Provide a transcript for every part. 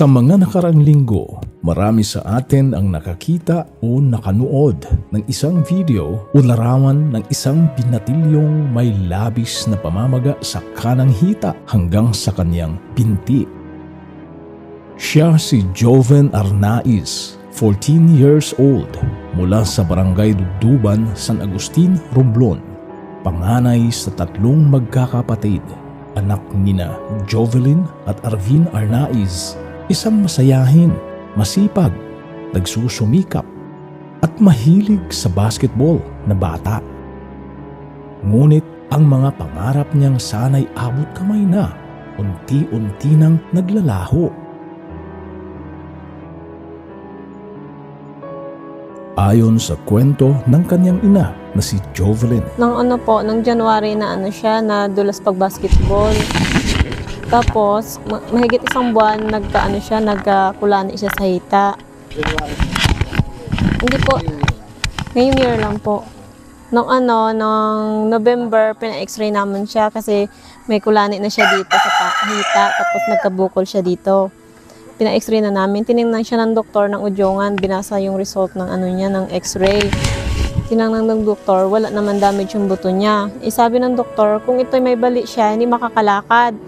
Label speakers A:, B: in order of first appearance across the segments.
A: Sa mga nakaraang linggo, marami sa atin ang nakakita o nakanood ng isang video o larawan ng isang binatilyong may labis na pamamaga sa kanang hita hanggang sa kanyang binti. Siya si Joven Arnaiz, 14 years old, mula sa Barangay Dugduban, San Agustin, Romblon. Panganay sa 3 magkakapatid, anak nina Jovelyn at Arvin Arnaiz. Isang masayahin, masipag, nagsusumikap, at mahilig sa basketball na bata. Ngunit ang mga pangarap niyang sana'y abot kamay na, unti-unti nang naglalaho. Ayon sa kwento ng kanyang ina na si Jovelyn.
B: Nang January na siya, nadulas pag-basketball. Tapos, mahigit 1 buwan, nagkakulani siya sa hita. Hindi po, ngayong year lang po. Nung November, pina-x-ray naman siya kasi may kulani na siya dito sa hita, tapos nagkabukol siya dito. Pina-x-ray na namin, tinignan siya ng doktor ng Udyongan, binasa yung result ng ng x-ray. Tinignan ng doktor, wala naman damage yung buto niya. Sabi ng doktor, kung ito'y may bali siya, hindi makakalakad.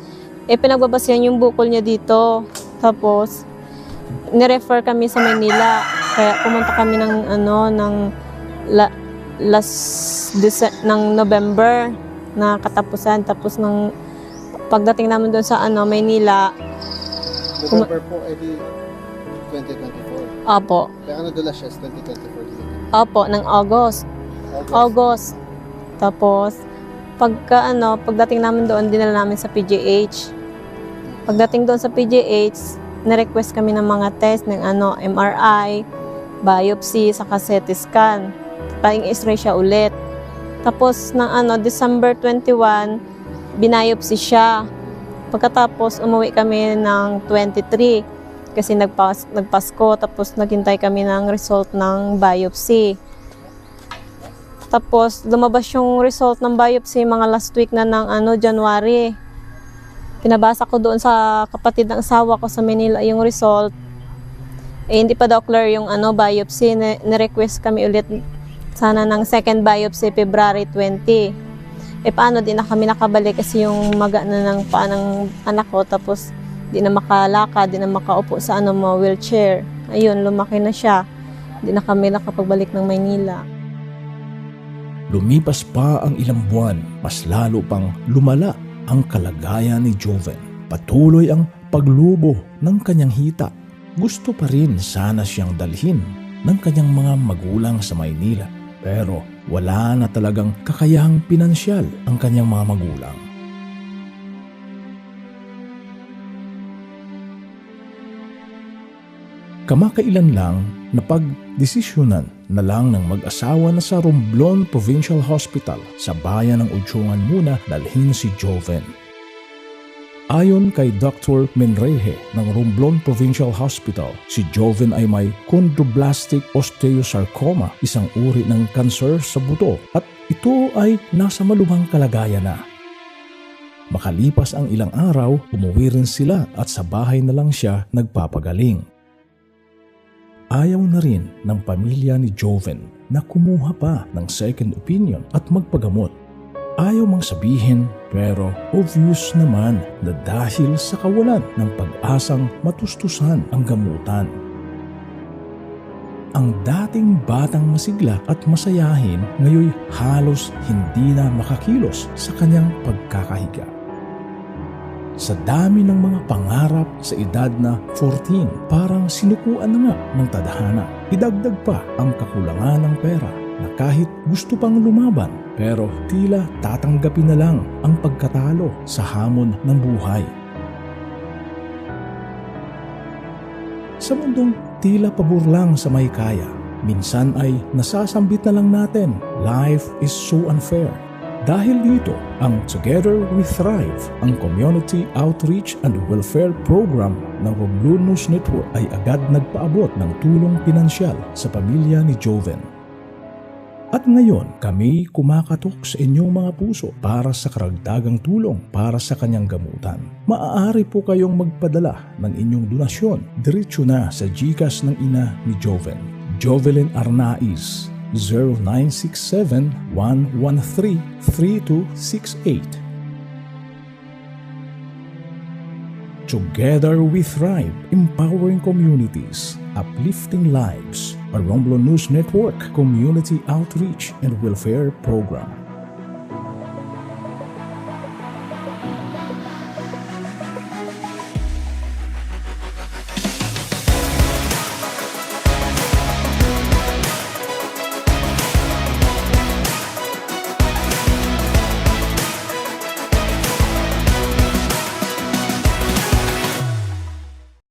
B: Pinagbabasihan yung bukol niya dito. Tapos, nirefer kami sa Manila. Kaya pumunta kami ng November na katapusan. Tapos, pagdating namin doon sa Manila,
C: November po, edi 2024.
B: Opo.
C: Kaya nadulas siya 2024.
B: Opo, ng August. Tapos, pagdating namin doon, dinala namin sa PGH. Pagdating doon sa PGH, na-request kami ng mga test ng MRI, biopsy, saka CT scan. Pang-x-ray siya ulit. Tapos December 21, binayopsy siya. Pagkatapos umuwi kami ng 23 kasi nagpasko, tapos naghintay kami ng result ng biopsy. Tapos lumabas yung result ng biopsy mga last week na ng January. Pinabasa ko doon sa kapatid ng asawa ko sa Manila yung result. Hindi pa daw clear yung biopsy. Ni-request kami ulit sana ng second biopsy February 20. Paano din na kami nakabalik kasi yung maga na ng paa ng anak ko, tapos di na makalakad, di na makaupo sa wheelchair. Ayun, lumaki na siya. Di na kami nakapagbalik ng Maynila.
A: Lumipas pa ang ilang buwan, mas lalo pang lumala ang kalagayan ni Joven. Patuloy ang paglubo ng kanyang hita. Gusto pa rin sana siyang dalhin ng kanyang mga magulang sa Maynila. Pero wala na talagang kakayahang pinansyal ang kanyang mga magulang. Kamakailan lang napagdesisyonan na lang ng mag-asawa na sa Romblon Provincial Hospital sa bayan ng Udyongan muna dalhin si Joven. Ayon kay Dr. Menreje ng Romblon Provincial Hospital, si Joven ay may chondroblastic osteosarcoma, isang uri ng kanser sa buto, at ito ay nasa malubhang kalagayan na. Makalipas ang ilang araw, umuwi rin sila at sa bahay na lang siya nagpapagaling. Ayaw na rin ng pamilya ni Joven na kumuha pa ng second opinion at magpagamot. Ayaw mang sabihin, pero obvious naman na dahil sa kawalan ng pag-asang matustusan ang gamutan. Ang dating batang masigla at masayahin ngayon halos hindi na makakilos sa kanyang pagkakahiga. Sa dami ng mga pangarap sa edad na 14, parang sinukuan na nga ng tadhana. Idagdag pa ang kakulangan ng pera na kahit gusto pang lumaban, pero tila tatanggapin na lang ang pagkatalo sa hamon ng buhay. Sa mundong tila pabor lang sa may kaya, minsan ay nasasambit na lang natin, life is so unfair. Dahil dito, ang Together We Thrive, ang Community Outreach and Welfare Program ng Romblon News Network ay agad nagpaabot ng tulong pinansyal sa pamilya ni Joven. At ngayon, kami kumakatok sa inyong mga puso para sa karagdagang tulong para sa kanyang gamutan. Maaari po kayong magpadala ng inyong donasyon diretso na sa GCash ng ina ni Joven. Jovelyn Arnaiz, 0967-113-3268. Together we thrive, empowering communities, uplifting lives. A Romblon News Network Community Outreach and Welfare Program.